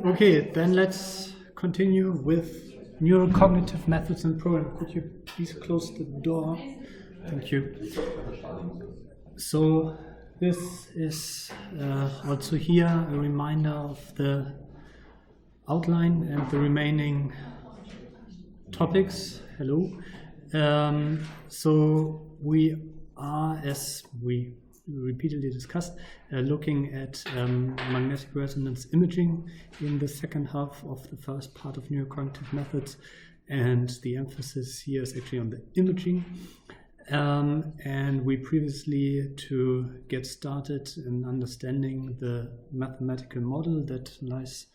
Okay, then let's continue with neurocognitive methods and programming. Could you please close the door? Thank you. So this is also here a reminder of the outline and the remaining topics. Hello. So we are, as we repeatedly discussed, looking at magnetic resonance imaging in the second half of the first part of neurocognitive methods, and the emphasis here is actually on the imaging. And we previously, to get started in understanding the mathematical model that lies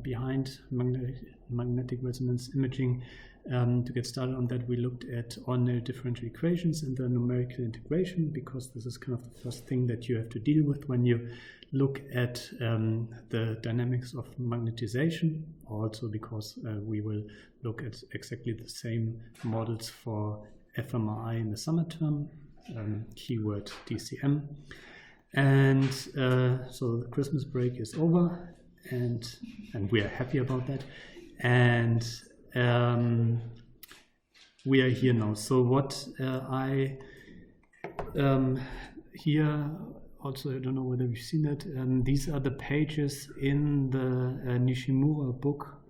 behind magnetic resonance imaging, to get started on that, we looked at ordinary differential equations and the numerical integration, because this is kind of the first thing that you have to deal with when you look at the dynamics of magnetization. Also because we will look at exactly the same models for fMRI in the summer term, keyword DCM. And so the Christmas break is over, and we are happy about that. And we are here now. So what I here also, I don't know whether you've seen it, these are the pages in the Nishimura book,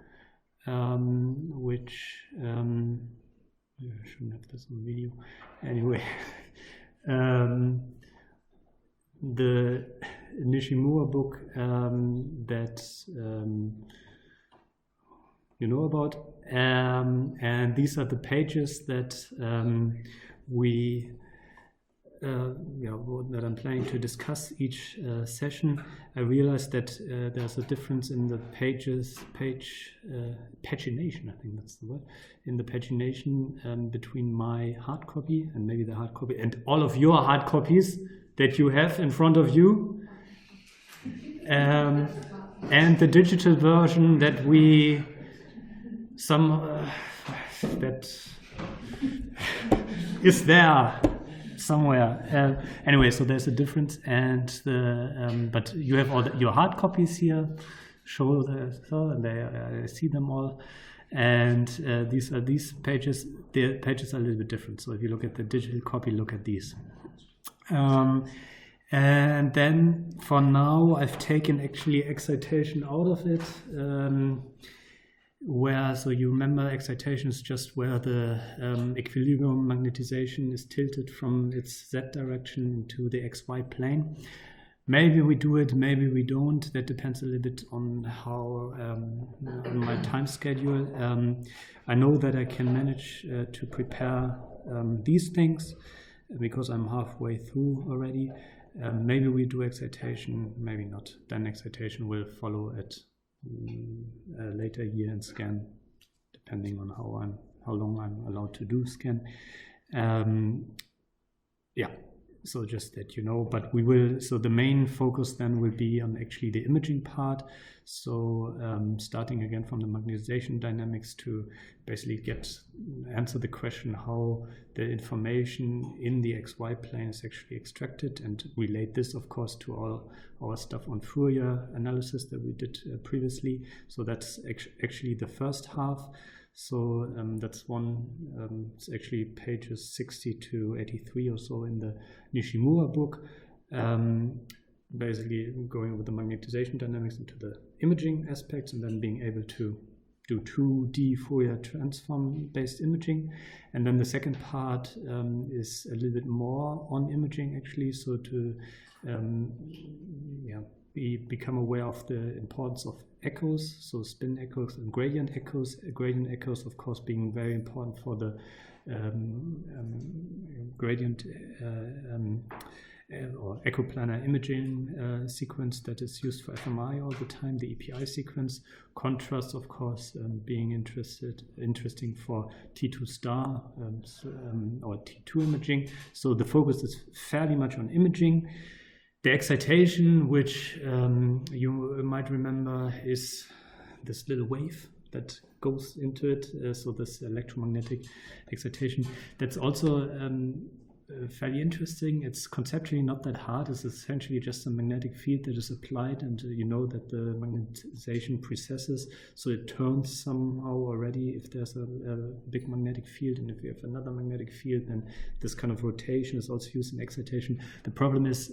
which I shouldn't have this on video. Anyway, the Nishimura book that you know about, and these are the pages that that I'm planning to discuss each session. I realized that there's a difference in the pagination, I think that's the word, in the pagination between my hard copy and maybe the hard copy and all of your hard copies that you have in front of you, and the digital version that we that is there somewhere. Anyway, so there's a difference, and but you have all your hard copies here. And I see them all. And these pages. The pages are a little bit different. So if you look at the digital copy, look at these. And then for now, I've taken actually excitation out of it. So you remember, excitation is just where the equilibrium magnetization is tilted from its z direction into the xy plane. Maybe we do it, maybe we don't. That depends a little bit on how on my time schedule. I know that I can manage to prepare these things because I'm halfway through already. Maybe we do excitation, maybe not. Then excitation will follow at later year in scan, depending on how long I'm allowed to do scan. So just that you know, but we will, so the main focus then will be on actually the imaging part. So starting again from the magnetization dynamics to basically answer the question how the information in the XY plane is actually extracted, and relate this of course to all our stuff on Fourier analysis that we did previously. So that's actually the first half. So that's one, it's actually pages 60 to 83 or so in the Nishimura book, basically going with the magnetization dynamics into the imaging aspects, and then being able to do 2D Fourier transform based imaging. And then the second part is a little bit more on imaging actually, so to become aware of the importance of echoes, so spin echoes and gradient echoes. Gradient echoes, of course, being very important for the gradient or echoplanar imaging sequence that is used for fMRI all the time, the EPI sequence. Contrast, of course, being interesting for T2 star or T2 imaging. So the focus is fairly much on imaging. The excitation, which you might remember, is this little wave that goes into it. So this electromagnetic excitation. That's also fairly interesting. It's conceptually not that hard. It's essentially just a magnetic field that is applied, and you know that the magnetization precesses, so it turns somehow already if there's a big magnetic field, and if you have another magnetic field, then this kind of rotation is also used in excitation. The problem is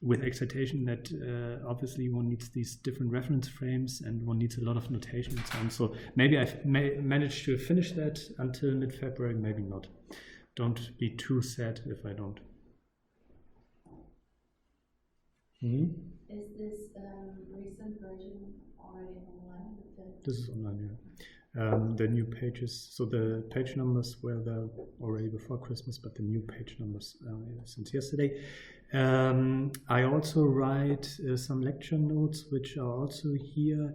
with excitation that obviously one needs these different reference frames and one needs a lot of notation and so on. So maybe I've managed to finish that until mid-February, maybe not. Don't be too sad if I don't. Is this recent version already online? This is online, yeah. The new pages, so the page numbers were there already before Christmas, but the new page numbers since yesterday. I also write some lecture notes, which are also here,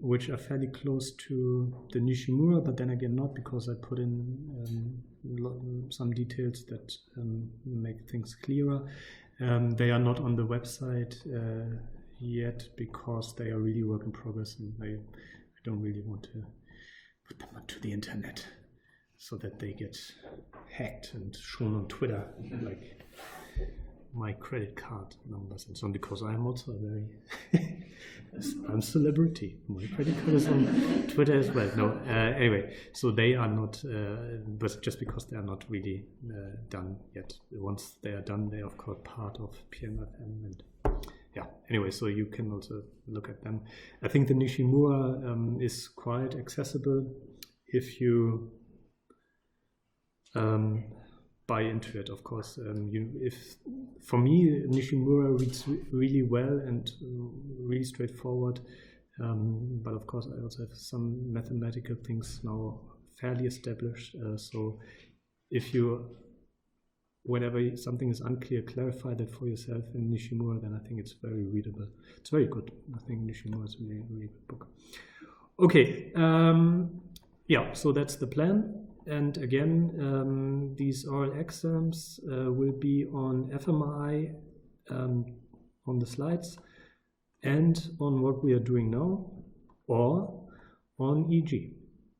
which are fairly close to the Nishimura, but then again not, because I put in some details that make things clearer. They are not on the website yet because they are really work in progress, and I don't really want to put them onto the internet so that they get hacked and shown on Twitter, like my credit card numbers and so on, because I'm also a very I'm a celebrity. My credit card is on Twitter as well. No, anyway, so they are not, but just because they are not really done yet. Once they are done, they are of course part of PMFM, and yeah. Anyway, so you can also look at them. I think the Nishimura is quite accessible if you buy into it, of course. For me, Nishimura reads really well and really straightforward. But of course, I also have some mathematical things now fairly established. So if you, whenever something is unclear, clarify that for yourself in Nishimura, then I think it's very readable. It's very good. I think Nishimura is a really, really good book. Okay. Yeah, so that's the plan. And again, these oral exams will be on fMRI on the slides, and on what we are doing now, or on EG,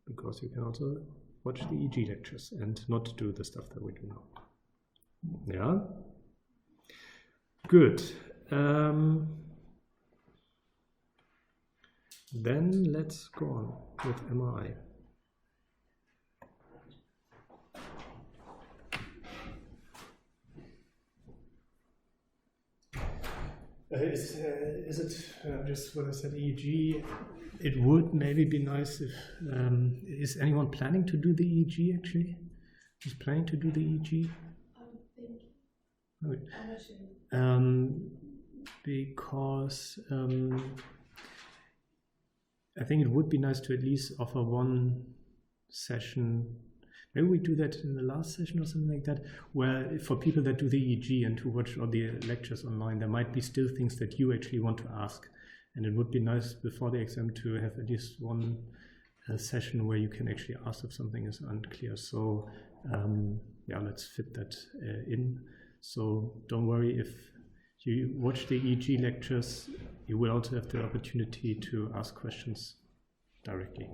because you can also watch the EG lectures and not do the stuff that we do now. Yeah? Good. Then let's go on with MRI. Is it just what I said, EEG? It would maybe be nice if, is anyone planning to do the EEG actually? Is planning to do the EEG? Okay. Because I think it would be nice to at least offer one session. Maybe we do that in the last session or something like that, where for people that do the EEG and who watch all the lectures online, there might be still things that you actually want to ask. And it would be nice before the exam to have at least one session where you can actually ask if something is unclear. So yeah, let's fit that in. So don't worry, if you watch the EEG lectures, you will also have the opportunity to ask questions directly.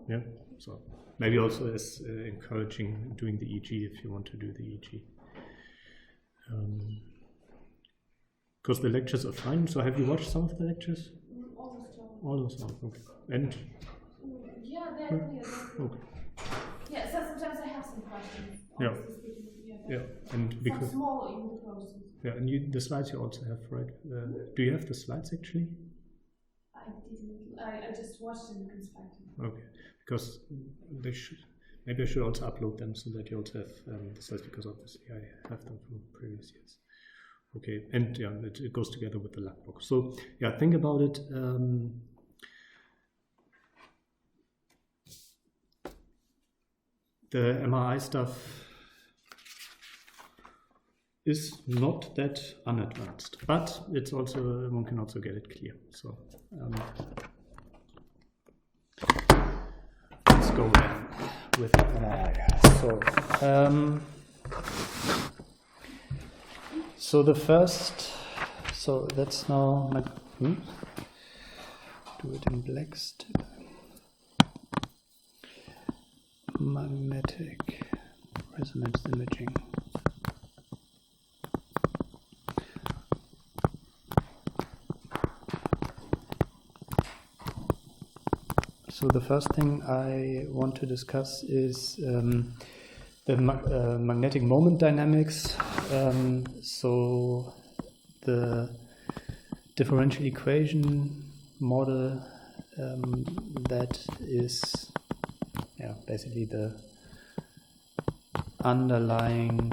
Yeah, so maybe also as encouraging doing the EEG if you want to do the EEG. Because the lectures are fine. So have you watched some of the lectures? Almost all. Okay. And? Yeah, they're clear. Okay. Yeah, so sometimes I have some questions. Yeah. Yeah, and because small in the process. Yeah, and the slides you also have, right? Do you have the slides actually? I didn't. I just watched and conspected. Okay, because they should. Maybe I should also upload them so that you also have the slides, because obviously I have them from previous years. Okay, and yeah, it goes together with the lab book. So yeah, think about it. The MRI stuff is not that unadvanced, but it's also, one can also get it clear. So let's go then with MRI. So the first, so that's now do it in black still. Magnetic resonance imaging. So the first thing I want to discuss is the magnetic moment dynamics. So the differential equation model that is basically the underlying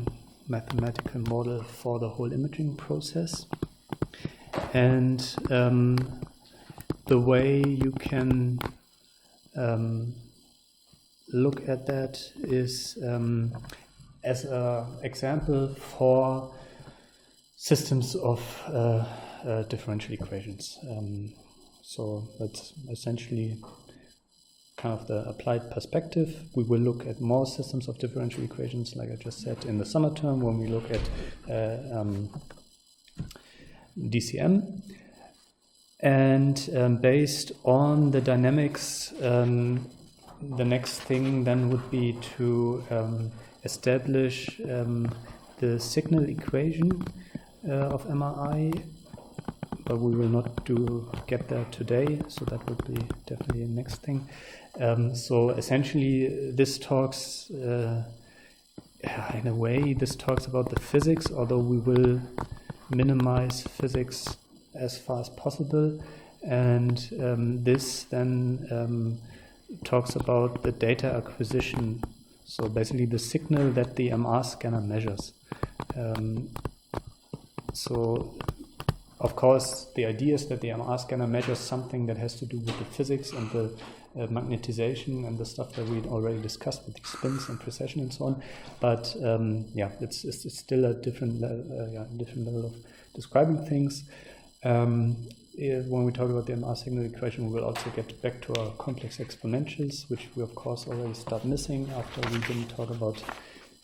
mathematical model for the whole imaging process. And the way you can look at that is as an example for systems of differential equations. So that's essentially kind of the applied perspective. We will look at more systems of differential equations, like I just said, in the summer term when we look at DCM. And based on the dynamics, the next thing then would be to establish the signal equation of MRI, but we will not get there today, so that would be definitely the next thing. So essentially this talks, in a way, this talks about the physics, although we will minimize physics as far as possible, and this then talks about the data acquisition, so basically the signal that the MR scanner measures. So of course the idea is that the MR scanner measures something that has to do with the physics and the magnetization and the stuff that we already discussed with the spins and precession and so on, but it's still a different level of describing things. When we talk about the MR signal equation, we will also get back to our complex exponentials, which we of course already start missing after we didn't talk about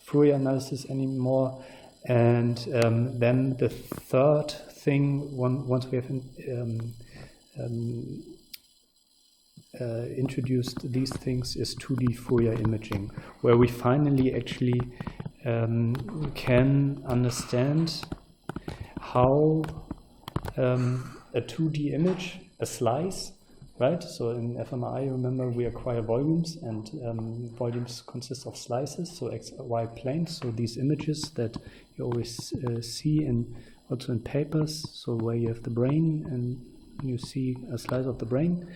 Fourier analysis anymore. And then the third thing, once we have introduced these things, is 2D Fourier imaging, where we finally actually can understand how a 2D image, a slice, right? So in fMRI, remember, we acquire volumes, and volumes consist of slices, so x, y planes. So these images that you always see also in papers, so where you have the brain and you see a slice of the brain,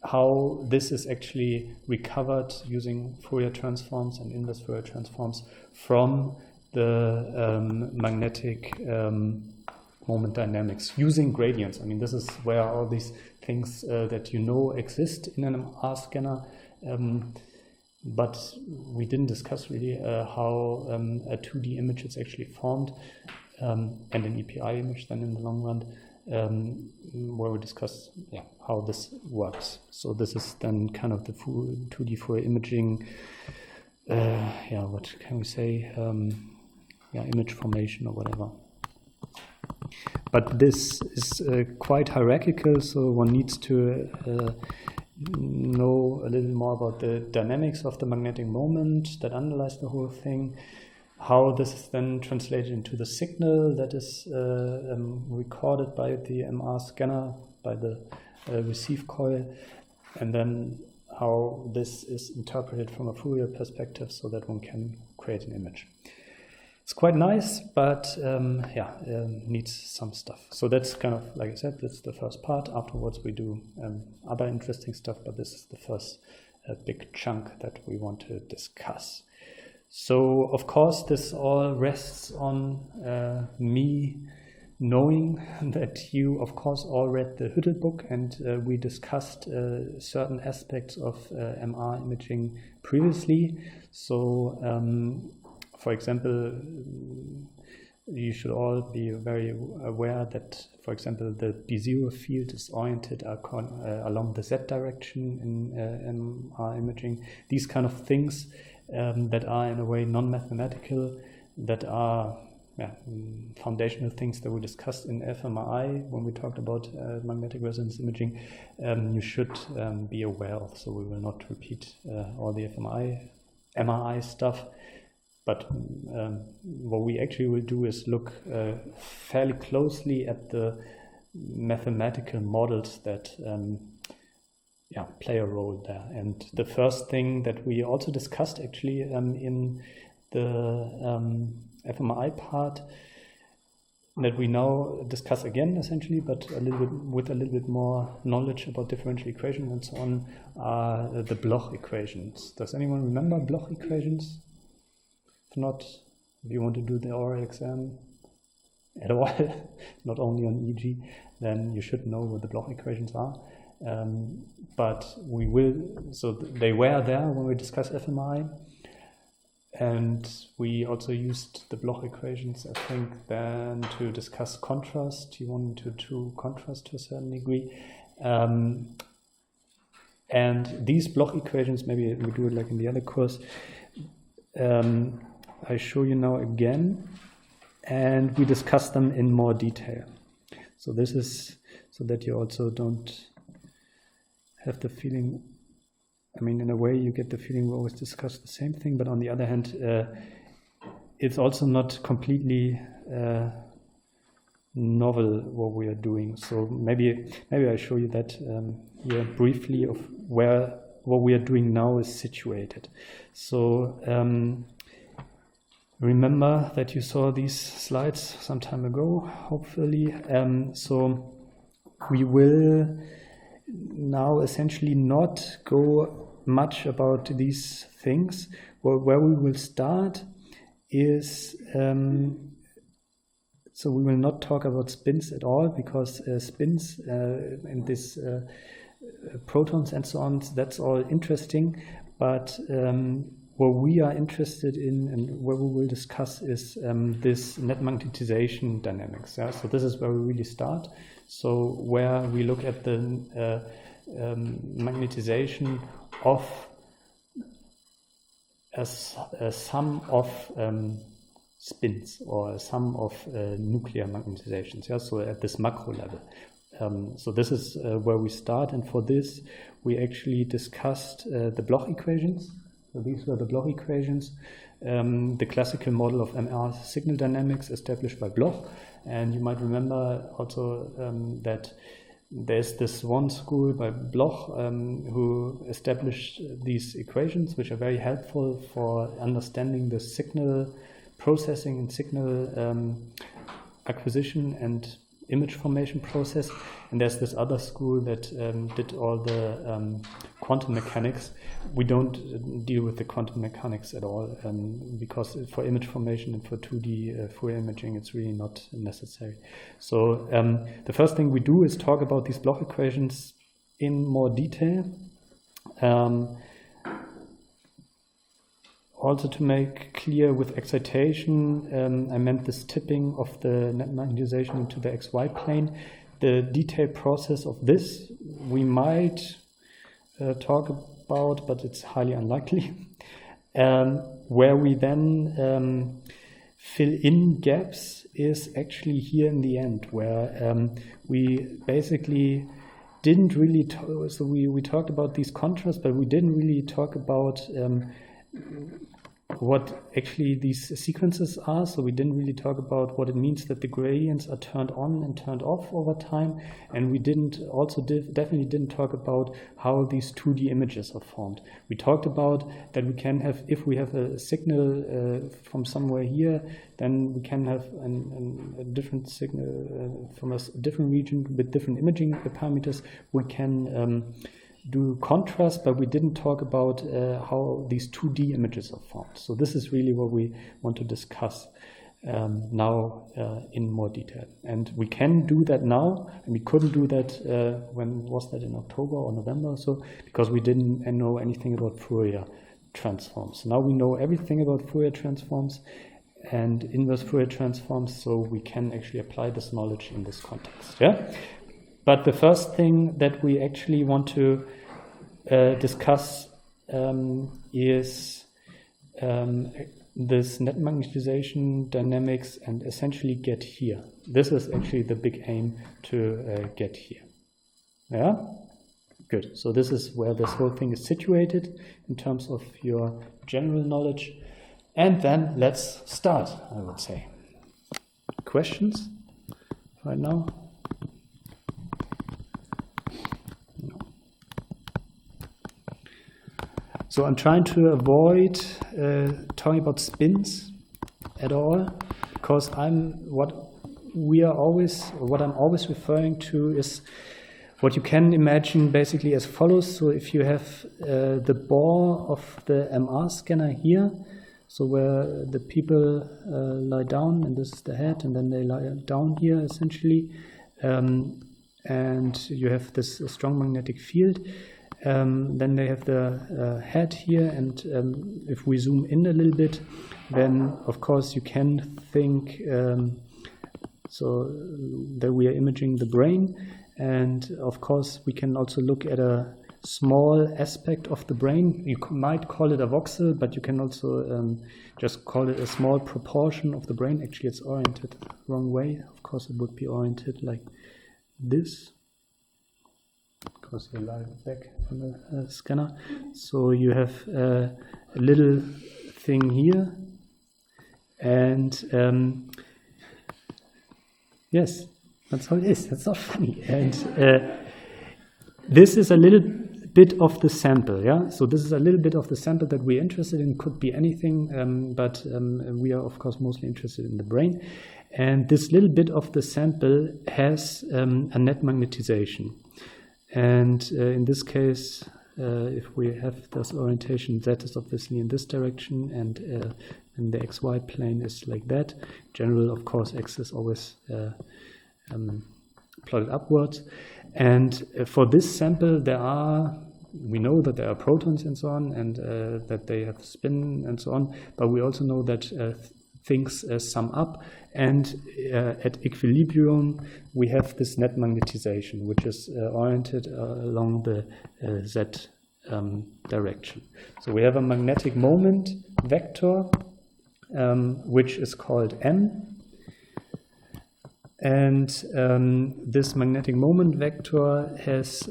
how this is actually recovered using Fourier transforms and inverse Fourier transforms from the magnetic moment dynamics using gradients. I mean, this is where all these things that exist in an MR scanner, but we didn't discuss really how a 2D image is actually formed, and an EPI image then in the long run, where we discuss how this works. So this is then kind of the 2D Fourier imaging, what can we say, image formation or whatever. But this is quite hierarchical, so one needs to know a little more about the dynamics of the magnetic moment that underlies the whole thing, how this is then translated into the signal that is recorded by the MR scanner, by the receive coil, and then how this is interpreted from a Fourier perspective so that one can create an image. It's quite nice, but needs some stuff. So that's kind of, like I said, that's the first part. Afterwards we do other interesting stuff, but this is the first big chunk that we want to discuss. So of course this all rests on me knowing that you of course all read the Hüttel book, and we discussed certain aspects of MR imaging previously. So for example, you should all be very aware that, for example, the B0 field is oriented along the Z direction in MR imaging. These kind of things that are in a way non-mathematical, that are foundational things that we discussed in fMRI when we talked about magnetic resonance imaging, you should be aware of. So we will not repeat all the fMRI MRI stuff. But what we actually will do is look fairly closely at the mathematical models that play a role there. And the first thing that we also discussed actually in the fMRI part, that we now discuss again essentially, but with a little bit more knowledge about differential equations and so on, are the Bloch equations. Does anyone remember Bloch equations? If not, if you want to do the oral exam at all, not only on EEG, then you should know what the Bloch equations are. But we will, so they were there when we discussed fMRI, and we also used the Bloch equations, I think, then to discuss contrast. You wanted to do contrast to a certain degree. And these Bloch equations, maybe we do it like in the other course, I show you now again, and we discuss them in more detail. So this is so that you also don't have the feeling, I mean, in a way you get the feeling we always discuss the same thing, but on the other hand, it's also not completely novel what we are doing. So maybe I show you that here briefly of where what we are doing now is situated. So remember that you saw these slides some time ago, hopefully. So we will now essentially not go much about these things. Where we will start is, so we will not talk about spins at all, because spins and this protons and so on, that's all interesting, but what we are interested in and what we will discuss is this net magnetization dynamics. Yeah? So this is where we really start. So where we look at the magnetization of a sum of spins, or a sum of nuclear magnetizations. Yeah? So at this macro level. So this is where we start, and for this we actually discussed the Bloch equations. So these were the Bloch equations, the classical model of MR signal dynamics established by Bloch. And you might remember also that there's this one school by Bloch who established these equations, which are very helpful for understanding the signal processing and signal acquisition and image formation process. And there's this other school that did all the quantum mechanics. We don't deal with the quantum mechanics at all, because for image formation and for 2D Fourier imaging, it's really not necessary. So the first thing we do is talk about these Bloch equations in more detail. Also, to make clear with excitation, I meant this tipping of the net magnetization into the XY plane. The detailed process of this we might talk about, but it's highly unlikely. Where we then fill in gaps is actually here in the end, where we basically didn't really so we talked about these contrasts, but we didn't really talk about what actually these sequences are. So we didn't really talk about what it means that the gradients are turned on and turned off over time, and we didn't also definitely didn't talk about how these 2D images are formed. We talked about that we can have, if we have a signal from somewhere here, then we can have a different signal from a different region with different imaging parameters. We can do contrast, but we didn't talk about how these 2D images are formed. So this is really what we want to discuss now in more detail. And we can do that now, and we couldn't do that, when was that, in October or November or so, because we didn't know anything about Fourier transforms. Now we know everything about Fourier transforms and inverse Fourier transforms, so we can actually apply this knowledge in this context. Yeah. But the first thing that we actually want to discuss is this net magnetization dynamics, and essentially get here. This is actually the big aim, to get here. Yeah. Good. So this is where this whole thing is situated in terms of your general knowledge. And then let's start, I would say. Questions right now? No. So I'm trying to avoid talking about spins at all, because what I'm always referring to is what you can imagine basically as follows. So if you have the bore of the MR scanner here, so where the people lie down, and this is the head, and then they lie down here essentially, and you have this strong magnetic field. Then they have the head here, and if we zoom in a little bit, then of course you can think so that we are imaging the brain. And of course, we can also look at a small aspect of the brain. You might call it a voxel, but you can also just call it a small proportion of the brain. Actually, it's oriented the wrong way. Of course, it would be oriented like this, because you lie back on the scanner. So you have a little thing here, and yes. That's how it is. That's not funny. And this is a little bit of the sample, yeah? So this is a little bit of the sample that we're interested in. Could be anything, but we are, of course, mostly interested in the brain. And this little bit of the sample has a net magnetization. And in this case, if we have this orientation, Z is obviously in this direction, and the XY plane is like that. In general, of course, X is always plotted upwards, and for this sample we know that there are protons and so on, and that they have spin and so on, but we also know that things sum up, and at equilibrium we have this net magnetization, which is oriented along the Z direction. So we have a magnetic moment vector, which is called M. And this magnetic moment vector has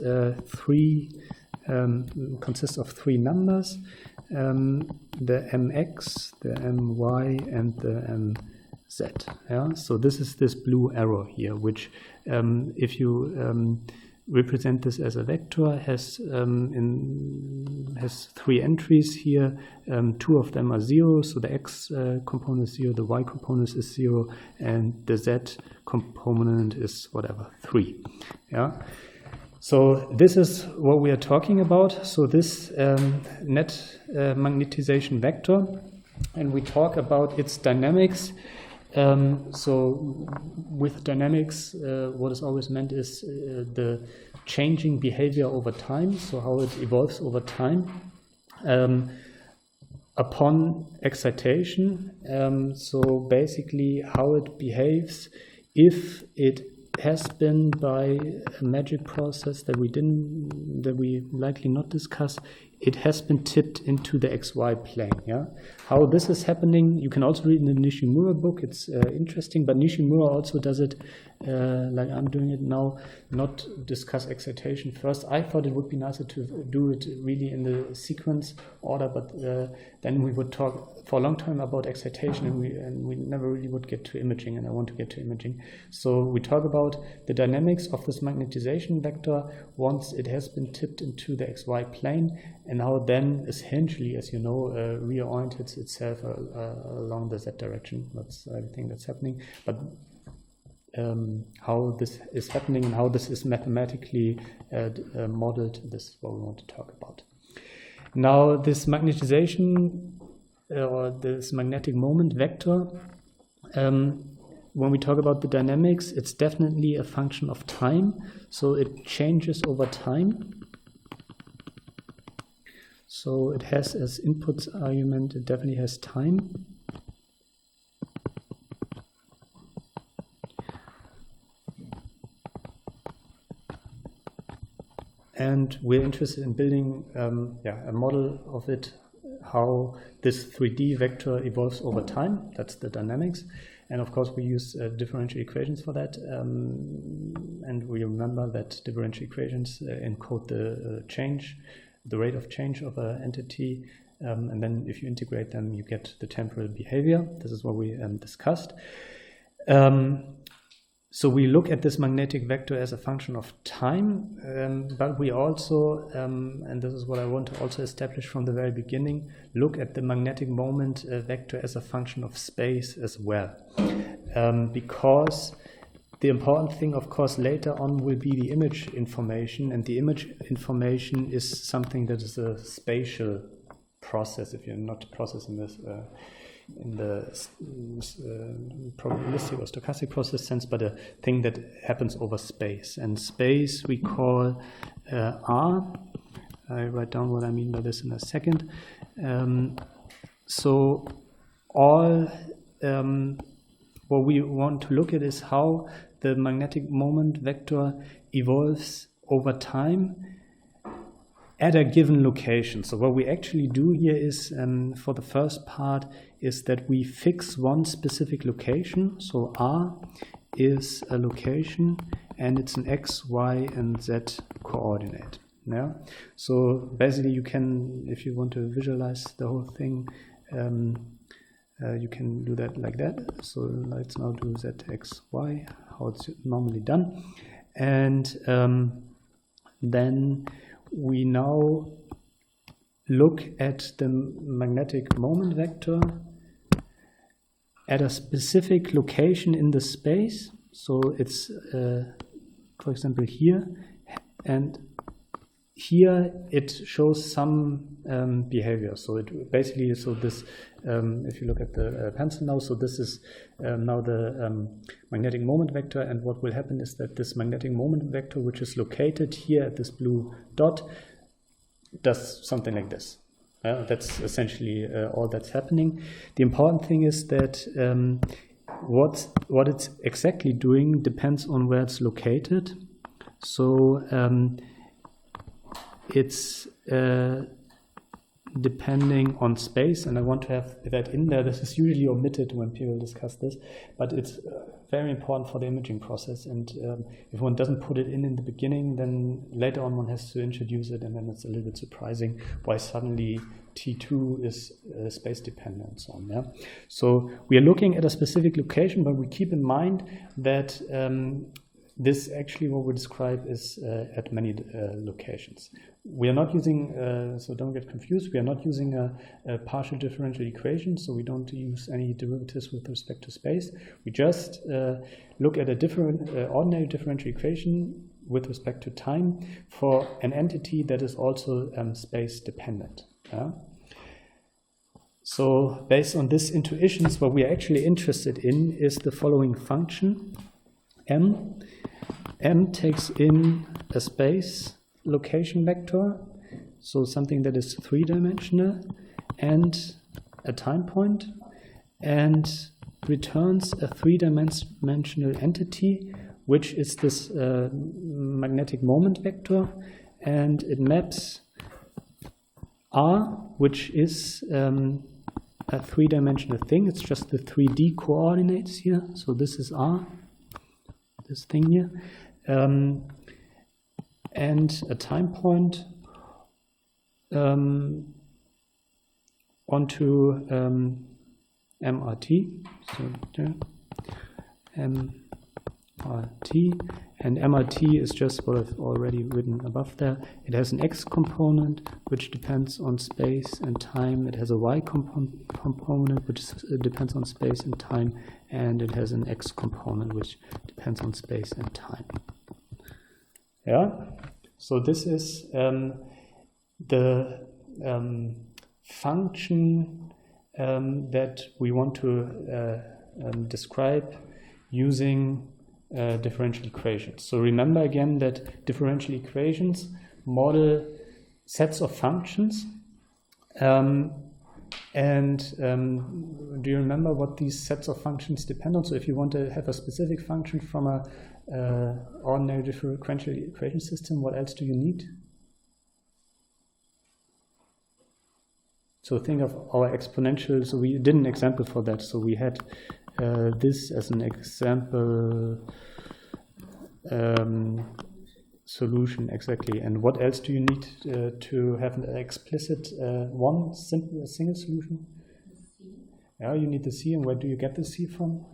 consists of three numbers, the mx, the my, and the mz. Yeah? So this is this blue arrow here, which if you represent this as a vector, has three entries here. Two of them are 0, so the x component is 0, the y component is 0, and the z component is whatever, 3. Yeah. So this is what we are talking about. So this net magnetization vector, and we talk about its dynamics. So with dynamics, what is always meant is the changing behavior over time, so how it evolves over time upon excitation. So basically how it behaves if it has been, by a magic process that we likely not discuss, it has been tipped into the XY plane. Yeah, how this is happening, you can also read in the Nishimura book. It's interesting, but Nishimura also does it like I'm doing it now, not discuss excitation first. I thought it would be nicer to do it really in the sequence order, but then we would talk for a long time about excitation, and we never really would get to imaging, and I want to get to imaging. So we talk about the dynamics of this magnetization vector once it has been tipped into the XY plane, and how then essentially, as you know, reorients itself along the Z direction. That's everything that's happening. But how this is happening and how this is mathematically modeled, this is what we want to talk about. Now, this magnetization or this magnetic moment vector, when we talk about the dynamics, it's definitely a function of time. So it changes over time. So it has as input argument, it definitely has time. And we're interested in building a model of it, how this 3D vector evolves over time. That's the dynamics. And of course, we use differential equations for that. And we you remember that differential equations encode the rate of change of an entity, and then if you integrate them, you get the temporal behavior. This is what we discussed. So we look at this magnetic vector as a function of time, but we also, and this is what I want to also establish from the very beginning, look at the magnetic moment vector as a function of space as well. Because the important thing, of course, later on will be the image information, and the image information is something that is a spatial process, if you're not processing this in the probabilistic or stochastic process sense, but a thing that happens over space. And space we call R. I write down what I mean by this in a second. So all what we want to look at is how the magnetic moment vector evolves over time at a given location. So what we actually do here is, for the first part, is that we fix one specific location. So R is a location, and it's an X, Y, and Z coordinate. Yeah. So basically, you can, if you want to visualize the whole thing, you can do that like that. So let's now do Z, X, Y, how it's normally done, and then we now look at the magnetic moment vector at a specific location in the space. So it's, for example, here, and here it shows some behavior. So it basically, so this, if you look at the pencil now, so this is now the magnetic moment vector, and what will happen is that this magnetic moment vector, which is located here at this blue dot, does something like this. That's essentially all that's happening. The important thing is that what it's exactly doing depends on where it's located. So it's depending on space, and I want to have that in there. This is usually omitted when people discuss this, but it's very important for the imaging process, and if one doesn't put it in the beginning, then later on one has to introduce it, and then it's a little bit surprising why suddenly T2 is space dependent and so on. Yeah? So we are looking at a specific location, but we keep in mind that this actually what we describe is at many locations. We are not using, so don't get confused, we are not using a partial differential equation, so we don't use any derivatives with respect to space. We just look at a different ordinary differential equation with respect to time for an entity that is also space dependent. Yeah? So based on this intuitions, what we are actually interested in is the following function, M. M takes in a space location vector, so something that is three-dimensional, and a time point, and returns a three-dimensional entity, which is this magnetic moment vector, and it maps R, which is a three-dimensional thing. It's just the 3D coordinates here. So this is R, this thing here, and a time point onto MRT. So there, MRT, and MRT is just what I've already written above there. It has an X component which depends on space and time. It has a Y component which depends on space and time, and it has an X component which depends on space and time. Yeah, so this is the function that we want to describe using differential equations. So remember again that differential equations model sets of functions, and do you remember what these sets of functions depend on? So if you want to have a specific function from a ordinary differential equation system, what else do you need? So think of our exponential. So we did an example for that. So we had this as an example solution, exactly. And what else do you need to have an explicit single solution? Yeah, you need the C, and where do you get the C from?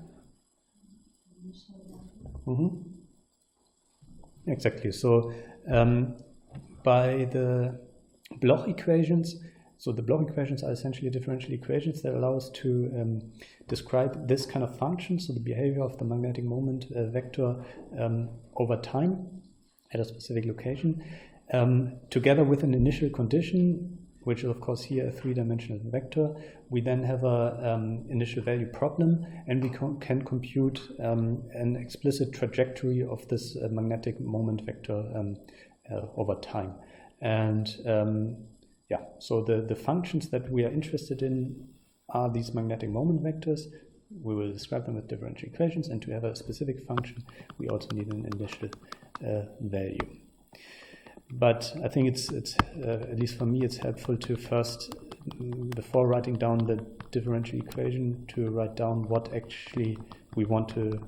Exactly. So by the Bloch equations, so the Bloch equations are essentially differential equations that allow us to describe this kind of function, so the behavior of the magnetic moment vector over time at a specific location, together with an initial condition, which is of course here a three-dimensional vector. We then have a initial value problem, and we can compute an explicit trajectory of this magnetic moment vector over time. And yeah, so the functions that we are interested in are these magnetic moment vectors. We will describe them with differential equations, and to have a specific function, we also need an initial value. But I think it's at least for me, it's helpful to first, before writing down the differential equation, to write down what actually we want to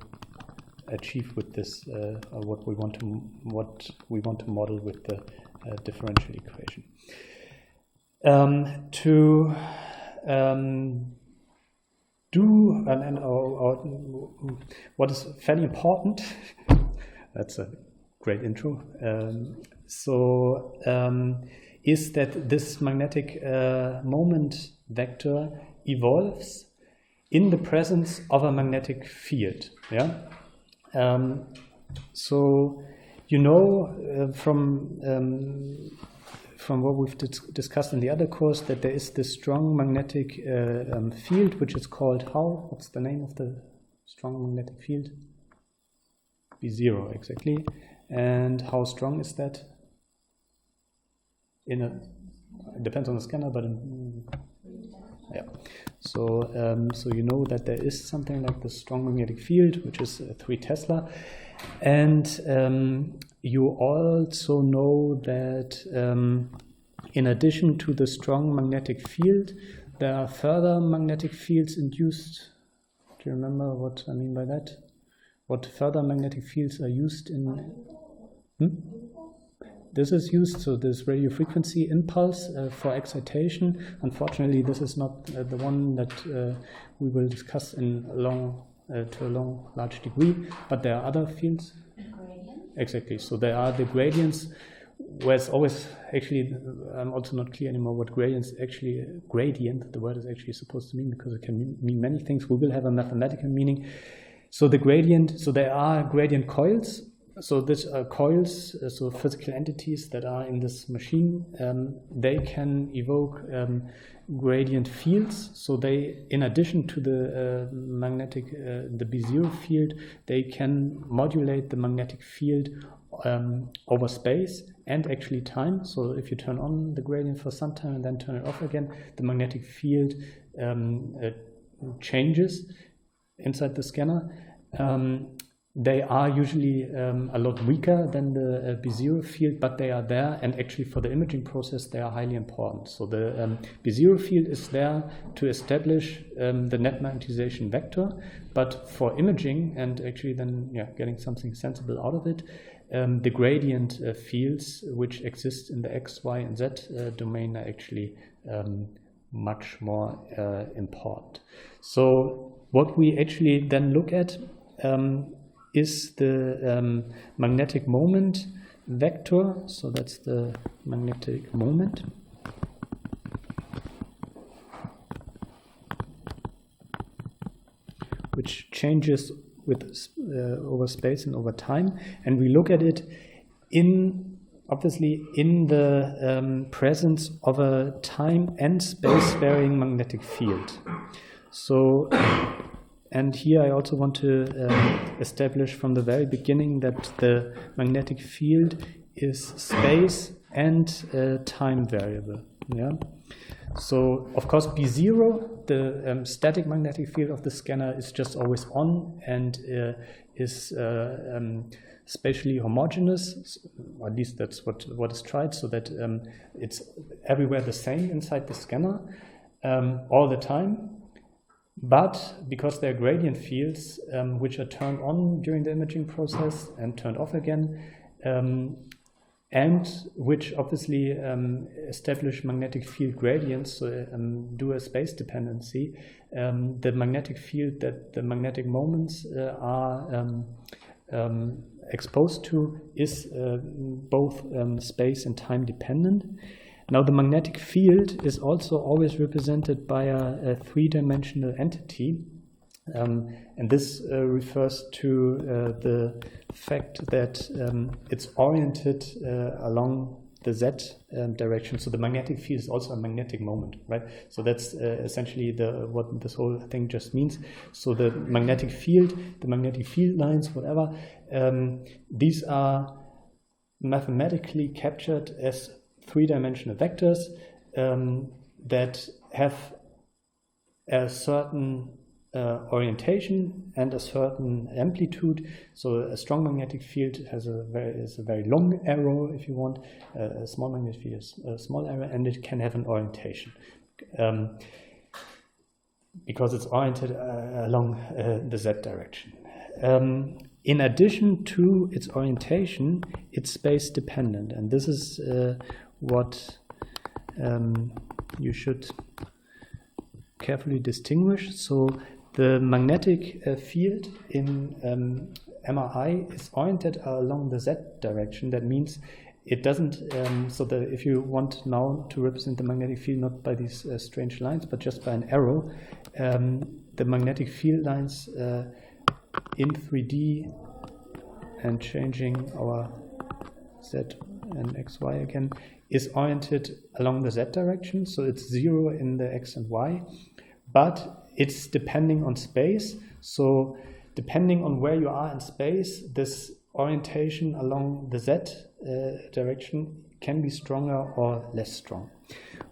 achieve with this, or what we want to model with the differential equation. What is fairly important, that's a great intro, is that this magnetic moment vector evolves in the presence of a magnetic field. Yeah. So you know from what we've discussed in the other course that there is this strong magnetic field, which is called how? What's the name of the strong magnetic field? B0, exactly. And how strong is that? It depends on the scanner, but yeah. So you know that there is something like the strong magnetic field, which is 3 Tesla, and you also know that in addition to the strong magnetic field, there are further magnetic fields induced. Do you remember what I mean by that? What further magnetic fields are used in? This is used, so this radio frequency impulse for excitation. Unfortunately, this is not the one that we will discuss to a large degree, but there are other fields. Exactly, so there are the gradients, where it's always, actually, I'm also not clear anymore what gradient, the word is actually supposed to mean, because it can mean many things. We will have a mathematical meaning. So the gradient, so there are gradient coils. So these are coils, so physical entities that are in this machine, they can evoke gradient fields. So they, in addition to the the B0 field, they can modulate the magnetic field over space and actually time. So if you turn on the gradient for some time and then turn it off again, the magnetic field changes inside the scanner. They are usually a lot weaker than the B0 field, but they are there, and actually for the imaging process they are highly important. So the B0 field is there to establish the net magnetization vector, but for imaging and actually then getting something sensible out of it, the gradient fields which exist in the X, Y, and Z domain are actually much more important. So what we actually then look at is the magnetic moment vector. So that's the magnetic moment. Which changes with over space and over time. And we look at it obviously in the presence of a time and space varying magnetic field. So, and here I also want to establish from the very beginning that the magnetic field is space and time variable. Yeah. So of course B0, the static magnetic field of the scanner, is just always on and is spatially homogeneous. Or at least that's what is tried, so that it's everywhere the same inside the scanner all the time. But because they're gradient fields, which are turned on during the imaging process and turned off again, and which obviously establish magnetic field gradients, so do a space dependency, the magnetic field that the magnetic moments are exposed to is both space and time dependent. Now, the magnetic field is also always represented by a three-dimensional entity, and this refers to the fact that it's oriented along the z direction. So the magnetic field is also a magnetic moment, right? So that's essentially what this whole thing just means. So the magnetic field lines, whatever, these are mathematically captured as three-dimensional vectors that have a certain orientation and a certain amplitude. So a strong magnetic field is a very long arrow, if you want. A small magnetic field is a small arrow, and it can have an orientation because it's oriented along the z direction. In addition to its orientation, it's space dependent, and this is what you should carefully distinguish. So the magnetic field in MRI is oriented along the z direction. That means it doesn't, so that if you want now to represent the magnetic field not by these strange lines, but just by an arrow, the magnetic field lines in 3D and changing our z and xy again is oriented along the z direction, so it's 0 in the x and y, but it's depending on space. So depending on where you are in space, this orientation along the z direction can be stronger or less strong.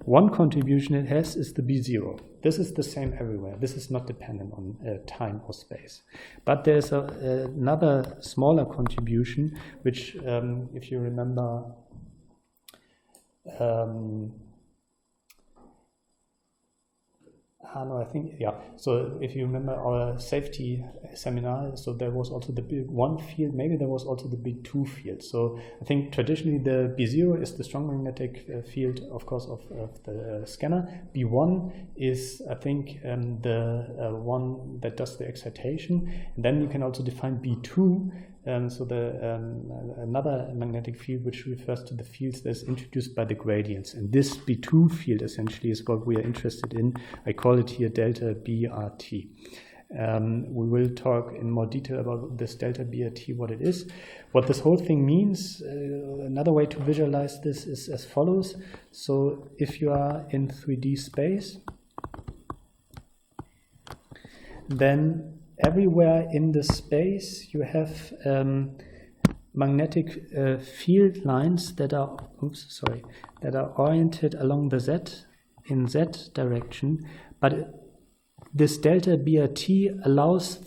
One contribution it has is the B0. This is the same everywhere. This is not dependent on time or space. But there's another smaller contribution, which, if you remember, I think, yeah. So if you remember our safety seminar, so there was also the B1 field, maybe there was also the B2 field. So I think traditionally the B0 is the strong magnetic field, of course, of the scanner. B1 is, I think, the one that does the excitation. And then you can also define B2, so another magnetic field which refers to the fields that's introduced by the gradients. And this B2 field essentially is what we are interested in. I call it here delta BRT. We will talk in more detail about this delta BRT, what it is. What this whole thing means, another way to visualize this is as follows. So if you are in 3D space, then everywhere in the space you have magnetic field lines that are oriented along the z direction, but this delta BRT allows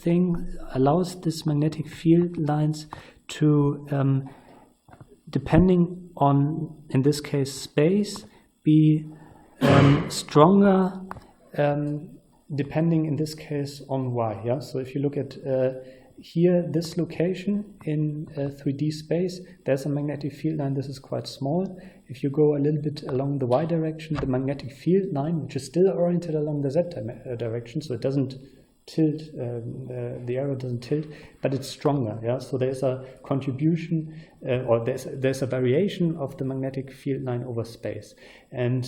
this magnetic field lines to, depending on, in this case, space, be stronger, depending in this case on y. Yeah. So if you look at here, this location in 3D space, there's a magnetic field line. This is quite small. If you go a little bit along the y direction, the magnetic field line, which is still oriented along the z direction, so it doesn't tilt, the arrow doesn't tilt, but it's stronger. Yeah. So there's a contribution, or there's a variation of the magnetic field line over space. And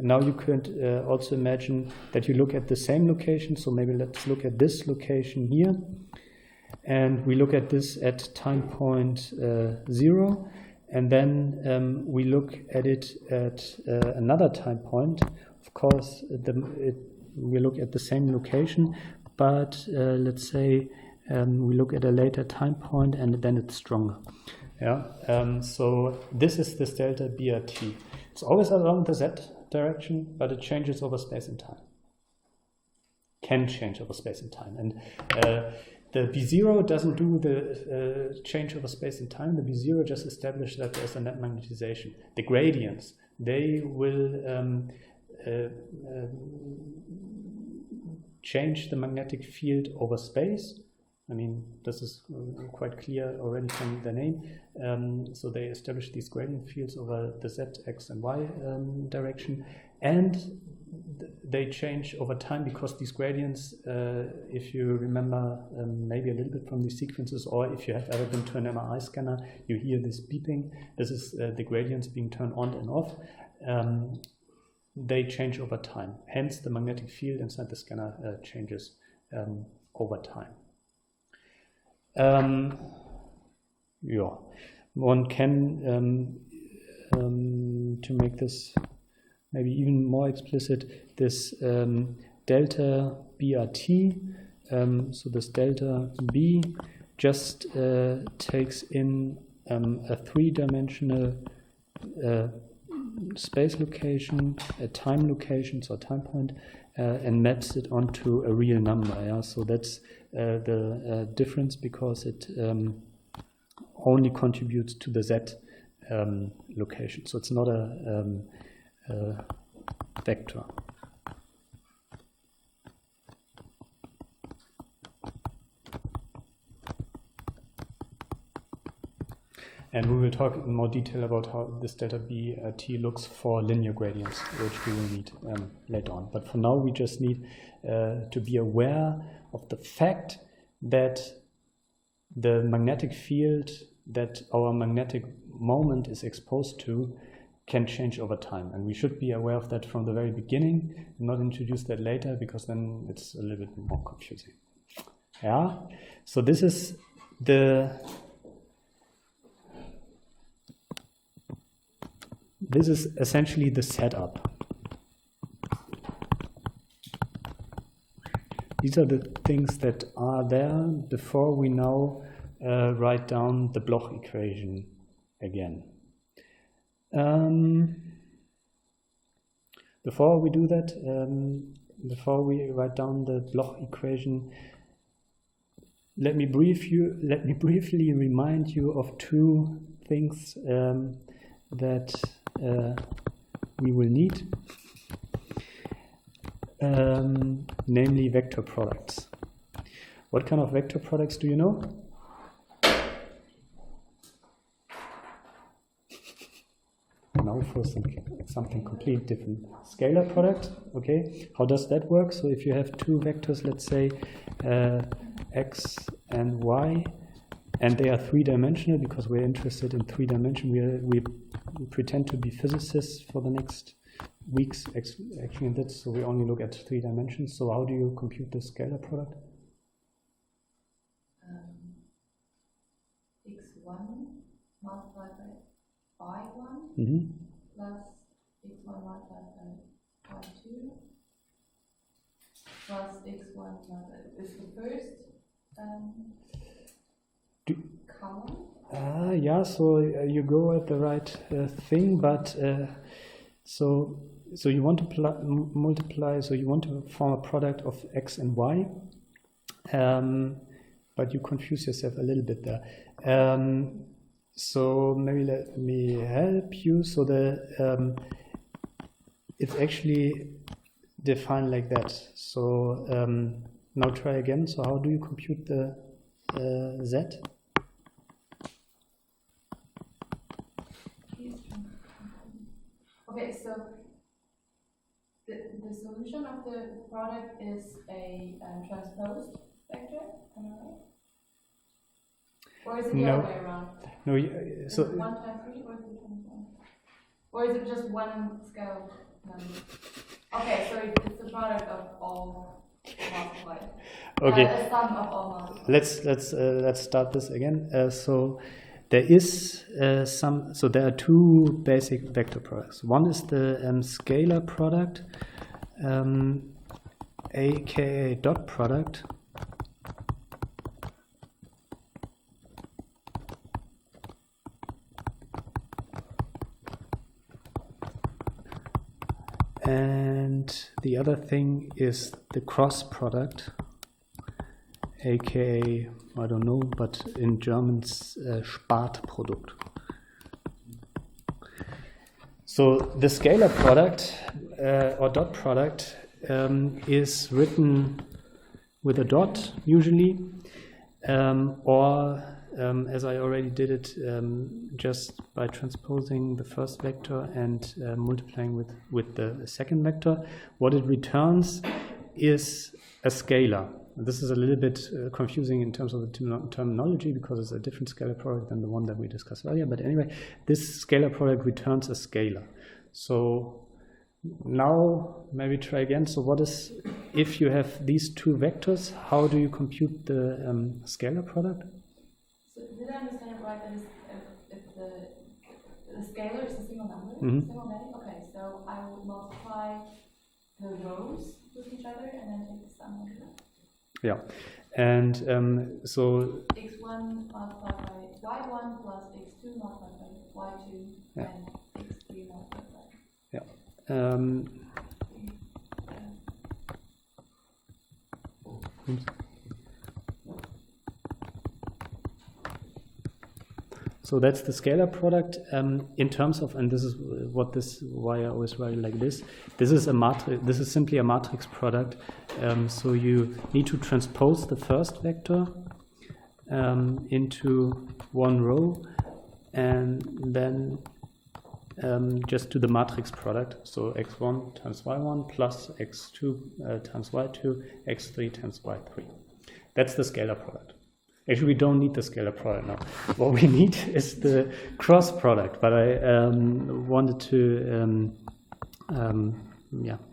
now you could also imagine that you look at the same location. So maybe let's look at this location here. And we look at this at time point 0, and then we look at it at another time point. Of course, we look at the same location, but let's say we look at a later time point, and then it's stronger. Yeah. So this is this delta BRT. It's always along the z direction, but it changes over space and time. Can change over space and time, and the B0 doesn't do the change over space and time. The B0 just establishes that there's a net magnetization. The gradients, they will change the magnetic field over space. I mean, this is quite clear already from the name. So they establish these gradient fields over the z, x, and y direction, and they change over time because these gradients, if you remember maybe a little bit from these sequences, or if you have ever been to an MRI scanner, you hear this beeping. This is the gradients being turned on and off. They change over time. Hence, the magnetic field inside the scanner changes over time. Yeah, one can, to make this maybe even more explicit, this delta BRT, so this delta B just takes in a three-dimensional space location, a time location, so a time point, and maps it onto a real number. Yeah, so that's the difference, because it only contributes to the z location. So it's not a vector. And we will talk in more detail about how this delta BT looks for linear gradients, which we will need later on. But for now, we just need to be aware of the fact that the magnetic field that our magnetic moment is exposed to can change over time. And we should be aware of that from the very beginning, and not introduce that later, because then it's a little bit more confusing. Yeah, so this is essentially the setup. These are the things that are there before we now write down the Bloch equation again. Before we do that, before we write down the Bloch equation, let me briefly remind you of two things that we will need, namely vector products. What kind of vector products do you know? Now for something completely different. Scalar product, okay. How does that work? So if you have two vectors, let's say x and y, and they are three-dimensional, because we're interested in three-dimension. We pretend to be physicists for the next weeks, actually, in that, so we only look at 3 dimensions. So how do you compute the scalar product? x1 multiplied by y1 plus x1 multiplied by y2 plus x1 multiplied is the first column. Yeah, so you go at the right thing, but so you want to multiply, so you want to form a product of x and y, but you confuse yourself a little bit there. So maybe let me help you. So it's actually defined like that. So now try again. So how do you compute the z? Okay, so the solution of the product is a transposed vector, am I right? Or is it the other way around? No, so is it 1 times 3 or is it 1? Or is it just one scale number? Okay, so it's the product of all multiplied. Okay. The sum of all multiplied. Let's start this again. So there is so there are two basic vector products. One is the scalar product, aka dot product. And the other thing is the cross product, aka, I don't know, but in German, Spartprodukt. So the scalar product or dot product is written with a dot usually, or as I already did it, just by transposing the first vector and multiplying with the second vector. What it returns is a scalar. This is a little bit confusing in terms of the terminology because it's a different scalar product than the one that we discussed earlier. But anyway, this scalar product returns a scalar. So now maybe try again. So what is, if you have these two vectors, how do you compute the scalar product? So did I understand it right? That is, if the scalar is a single number, single many? Okay, so I would multiply the rows with each other and then take the sum of them. Yeah, and so x1 multiplied by y1 plus x2 multiplied by y2 and x3 multiplied by. Yeah. Oops. So that's the scalar product in terms of, and this is why I always write it like this. This is a matrix. This is simply a matrix product. So you need to transpose the first vector into one row, and then just do the matrix product. So x1 times y1 plus x2 times y2, x3 times y3. That's the scalar product. Actually, we don't need the scalar product now. What we need is the cross product, but I wanted to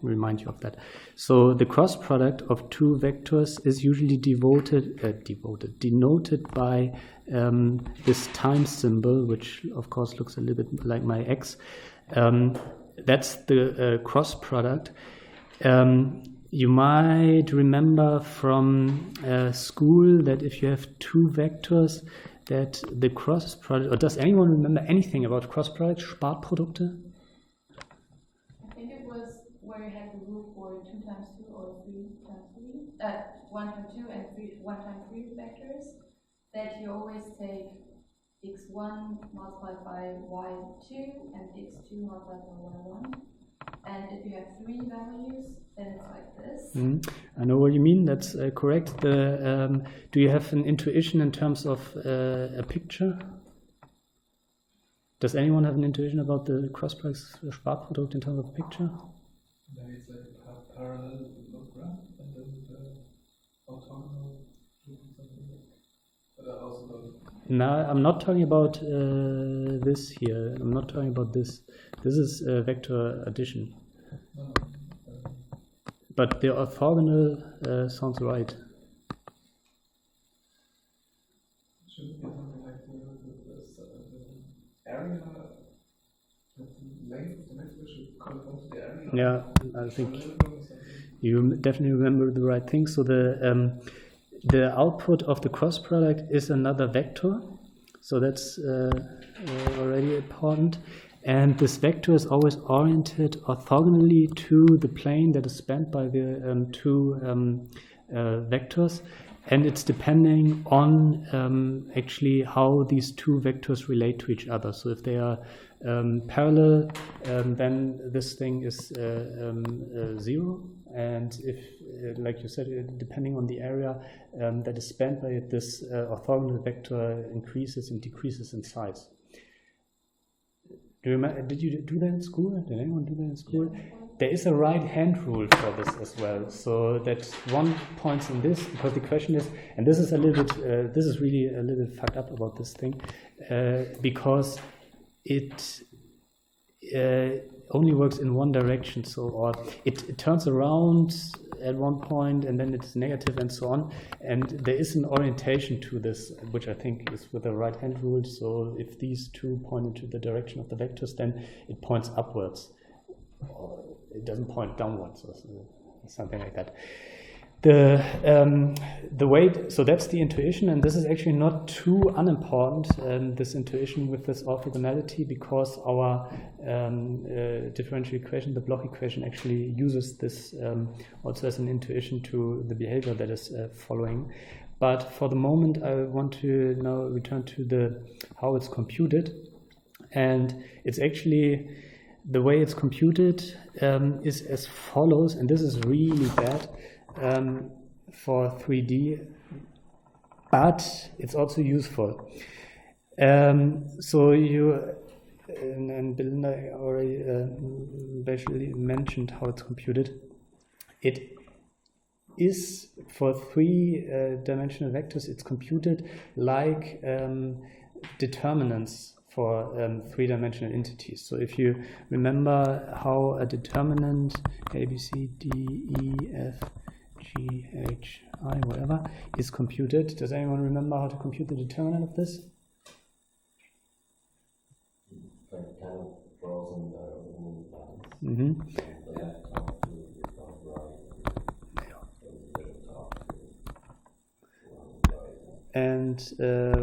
remind you of that. So the cross product of two vectors is usually denoted by this time symbol, which of course looks a little bit like my x. That's the cross product. You might remember from school that if you have two vectors, that the cross product, or does anyone remember anything about cross products, Spartprodukte? I think it was where you had the rule for 2 times 2 or 3 times 3, 1 times 2 and 1 times 3 vectors, that you always take x1 multiplied by y2 and x2 multiplied by y1. And if you have 3 values, then it's like this. I know what you mean. That's correct. Do you have an intuition in terms of a picture? Does anyone have an intuition about the cross-price Spartprodukt in terms of a picture? Maybe it's like a parallel graph and then orthogonal something like. But I also don't. No, I'm not talking about this here. I'm not talking about this. This is vector addition. No. But the orthogonal sounds right. Should it be something like the area, the length of the vector should correspond to the area? Yeah, I think you definitely remember the right thing. So the output of the cross product is another vector. So that's already important. And this vector is always oriented orthogonally to the plane that is spanned by the two vectors. And it's depending on actually how these two vectors relate to each other. So if they are parallel, then this thing is 0. And if, like you said, depending on the area that is spanned by it, this orthogonal vector increases and decreases in size. Do you remember, did you do that in school? Did anyone do that in school? There is a right-hand rule for this as well. So that one points in this, because the question is, and this is a little bit, this is really a little bit fucked up about this thing, because it only works in one direction. So, or it turns around at one point and then it's negative and so on. And there is an orientation to this, which I think is with the right-hand rule. So if these two point into the direction of the vectors, then it points upwards. It doesn't point downwards or something like that. The way, so that's the intuition, and this is actually not too unimportant, this intuition with this orthogonality, because our differential equation, the Bloch equation, actually uses this also as an intuition to the behavior that is following. But for the moment, I want to now return to how it's computed, and it's actually the way it's computed is as follows, and this is really bad. for 3D, but it's also useful. So you and Belinda already basically mentioned how it's computed. It is for three-dimensional vectors. It's computed like determinants for three-dimensional entities. So if you remember how a determinant A, B, C, D, E, F, G, H, I, whatever is computed. Does anyone remember how to compute the determinant of this? Mm-hmm. And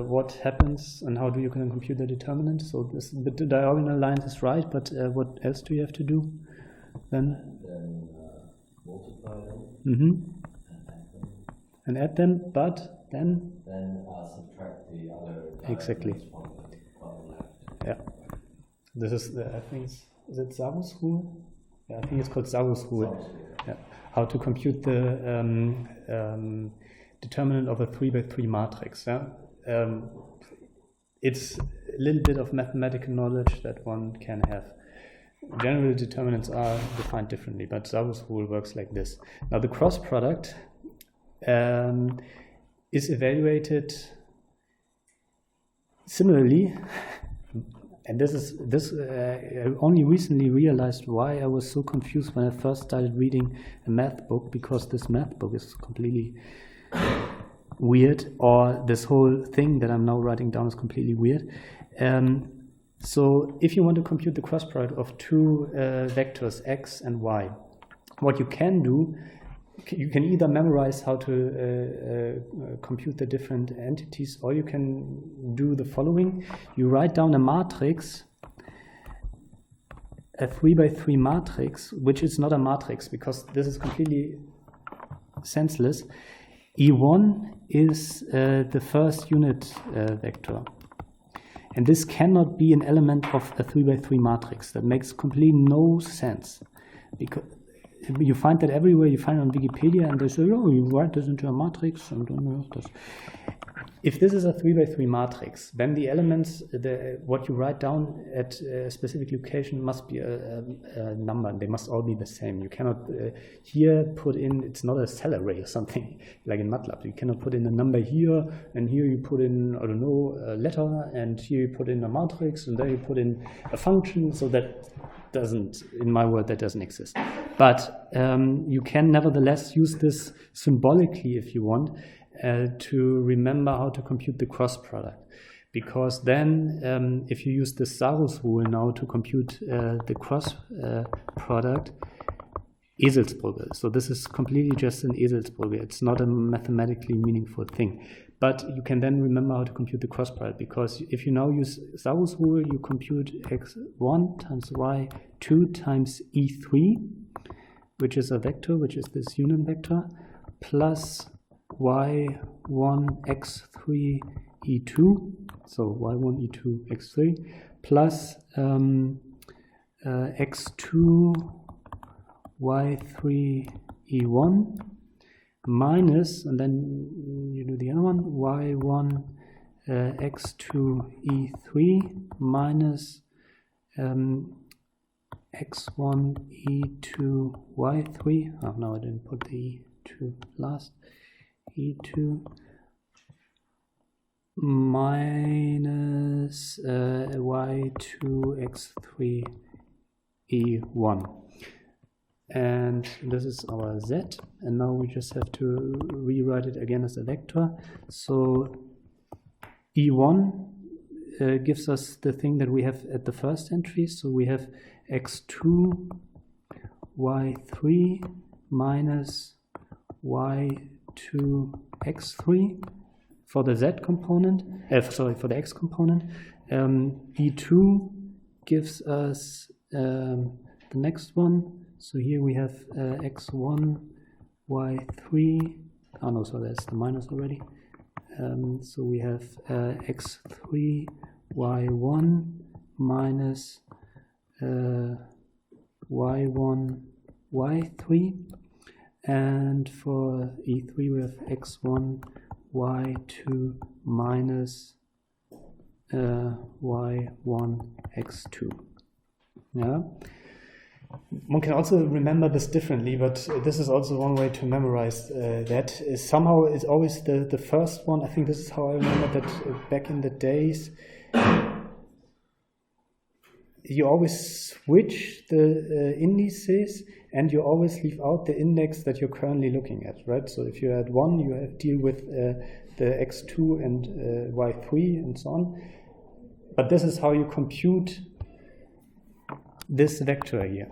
what happens and how do you can compute the determinant? So the diagonal line is right, but what else do you have to do then? Then multiply them. Mm-hmm. And add them, but then? Then subtract the other. Exactly. From the left. Yeah. This is, I think, is it Zavos rule? Yeah, I think it's called Zavos rule. Yeah. How to compute the determinant of a 3x3 matrix. Yeah? It's a little bit of mathematical knowledge that one can have. General determinants are defined differently, but Zavos rule works like this. Now the cross product is evaluated similarly, and I only recently realized why I was so confused when I first started reading a math book, because this math book is completely weird, or this whole thing that I'm now writing down is completely weird. So if you want to compute the cross product of two vectors x and y, what you can do, you can either memorize how to compute the different entities, or you can do the following. You write down a matrix, a 3x3 matrix, which is not a matrix because this is completely senseless. E1 is the first unit vector. And this cannot be an element of a 3x3 matrix. That makes completely no sense. Because you find that everywhere. You find it on Wikipedia, and they say, oh, you write this into a matrix, and don't know this. If this is a 3x3 matrix, then the elements, what you write down at a specific location must be a number, and they must all be the same. You cannot here put in, it's not a cell array or something, like in MATLAB. You cannot put in a number here, and here you put in, I don't know, a letter, and here you put in a matrix, and there you put in a function, so that doesn't, in my world, that doesn't exist. But you can nevertheless use this symbolically if you want, to remember how to compute the cross product, because then if you use the Zavos rule now to compute the cross product, Eselsbrücke. So this is completely just an Eselsbrücke. It's not a mathematically meaningful thing. But you can then remember how to compute the cross product, because if you now use Zavos rule, you compute x1 times y2 times e3, which is a vector, which is this unit vector, plus y1 x3 e2, so y1 e2 x3, plus x2 y3 e1, minus, and then you do the other one, y1 x2 e3 minus x1 e2 y3. Oh, no, I didn't put the e2 last. E2 minus y2 x3 e1. And this is our z, and now we just have to rewrite it again as a vector. So e1 gives us the thing that we have at the first entry. So we have x2 y3 minus y2 x3 for the z component, for the x component. e2 gives us the next one. So here we have x1 y3, oh no, so that's the minus already. So we have x3 y1 minus y1 y3. And for E3 we have x1, y2 minus y1, x2. Yeah. One can also remember this differently, but this is also one way to memorize that. Somehow it's always the first one. I think this is how I remember that back in the days. You always switch the indices and you always leave out the index that you're currently looking at, right? So if you're at 1, you have to deal with the x2 and y3 and so on. But this is how you compute this vector here.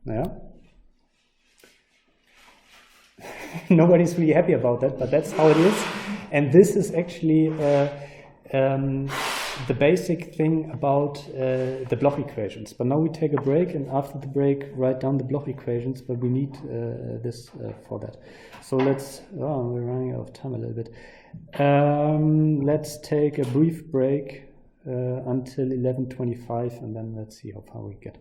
Yeah. Nobody's really happy about that, but that's how it is. And this is actually the basic thing about the Bloch equations. But now we take a break, and after the break, write down the Bloch equations. But we need this for that. So let's. Oh, we're running out of time a little bit. Let's take a brief break until 11:25, and then let's see how far we get.